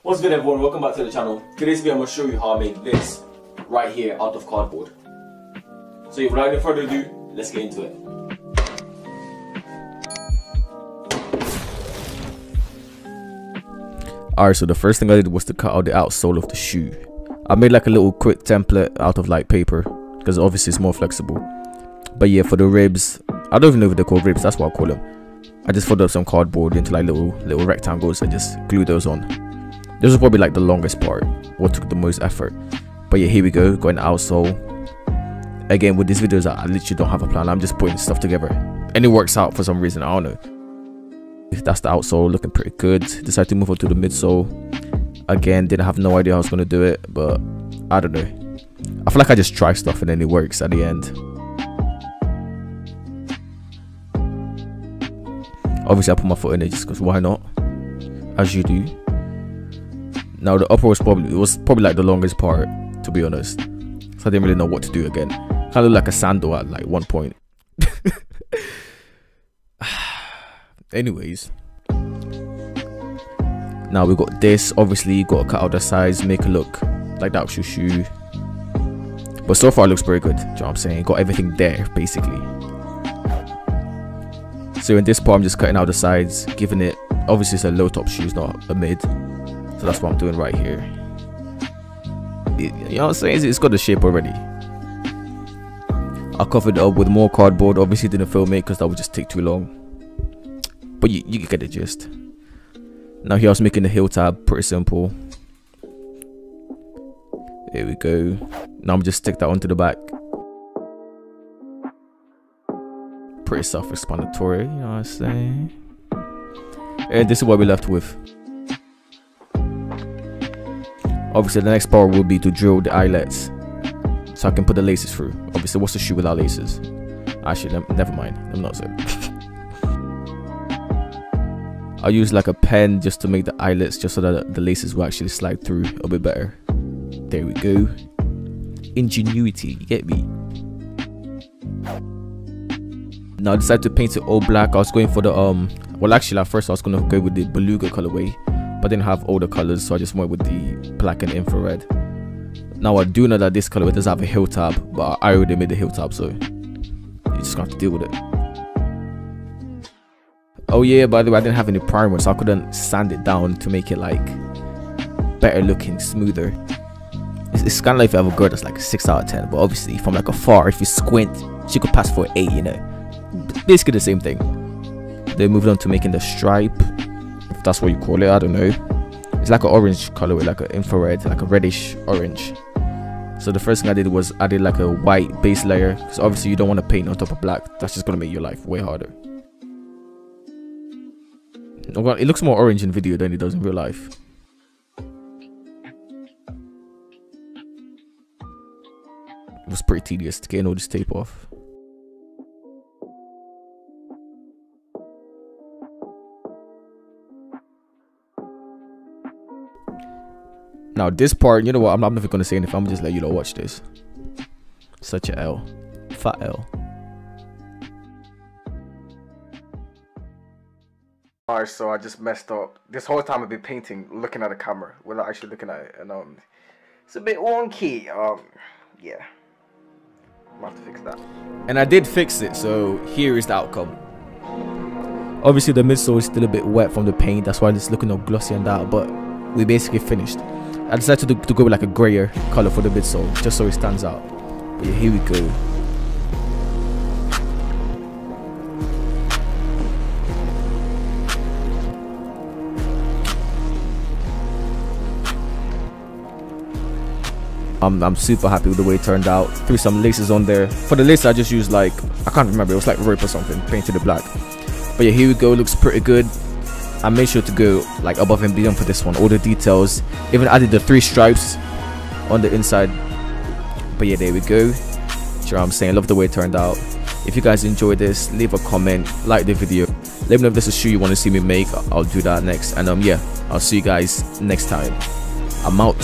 What's good, everyone? Welcome back to the channel. Today's video I'm going to show you how I made this right here out of cardboard. So without any further ado, let's get into it. Alright, so the first thing I did was to cut out the outsole of the shoe. I made like a little quick template out of like paper because obviously it's more flexible. But yeah, for the ribs, I don't even know if they're called ribs, that's what I call them. I just folded up some cardboard into like little rectangles and just glued those on. This was probably like the longest part, what took the most effort. But yeah, here we go, got an outsole. Again, with these videos, I literally don't have a plan. I'm just putting stuff together, and it works out for some reason. I don't know. That's the outsole, looking pretty good. Decided to move on to the midsole. Again, didn't have no idea how I was gonna do it, but I don't know. I feel like I just try stuff and then it works at the end. Obviously, I put my foot in it just because why not? As you do. Now the upper was probably like the longest part, to be honest. So I didn't really know what to do again. Kind of looked like a sandal at like one point. Anyways, now we got this. Obviously, you got to cut out the sides, make it look like the actual shoe. But so far, it looks very good. Do you know what I'm saying? Got everything there basically. So in this part, I'm just cutting out the sides, giving it. Obviously, it's a low top shoe, it's not a mid. So that's what I'm doing right here. You know what I'm saying? It's got the shape already. I covered it up with more cardboard. Obviously didn't film it because that would just take too long. But you get the gist. Now here I was making the heel tab. Pretty simple. There we go. Now I'm just stick that onto the back. Pretty self-explanatory, you know what I'm saying? And this is what we're left with. Obviously, the next part will be to drill the eyelets so I can put the laces through. Obviously, what's the shoe without laces? Actually, never mind. I'm not saying. I'll use like a pen just to make the eyelets, just so that the laces will actually slide through a bit better. There we go. Ingenuity, you get me? Now I decided to paint it all black. I was going for the well, actually at first I was gonna go with the beluga colorway, but I didn't have all the colors, so I just went with the black and infrared. Now I do know that this colorway does have a heel tab, but I already made the heel tab, so you just have to deal with it. Oh yeah, by the way, I didn't have any primer, so I couldn't sand it down to make it like better looking, smoother. It's kind of like if you have a girl that's like a 6 out of 10, but obviously from like afar, if you squint, she could pass for an 8, you know. Basically the same thing. They moved on to making the stripe, if that's what you call it. I don't know. It's like an orange color with like an infrared, like a reddish orange. So the first thing I did was I did like a white base layer, because obviously you don't want to paint on top of black. That's just gonna make your life way harder. It looks more orange in video than it does in real life. It was pretty tedious to getting all this tape off. Now this part, you know what, I'm not even gonna say anything. I'm just let you lot watch this. Such a L. Fat L. Alright, so I just messed up. This whole time I've been painting, looking at the camera without actually looking at it, and it's a bit wonky. Yeah, I'm gonna have to fix that. And I did fix it, so here is the outcome. Obviously the midsole is still a bit wet from the paint, that's why it's looking all glossy and that, but we basically finished. I decided to go with like a grayer color for the midsole, just so it stands out. But yeah, here we go. I'm super happy with the way it turned out. Threw some laces on there. For the laces I just used like, I can't remember, it was like rope or something, painted it black. But yeah, here we go, looks pretty good. I made sure to go like above and beyond for this one, all the details, even added the 3 stripes on the inside. But yeah, there we go. You know what I'm saying? Love the way it turned out. If you guys enjoyed this, leave a comment, like the video, let me know if there's a shoe you want to see me make. I'll do that next. And yeah, I'll see you guys next time. I'm out.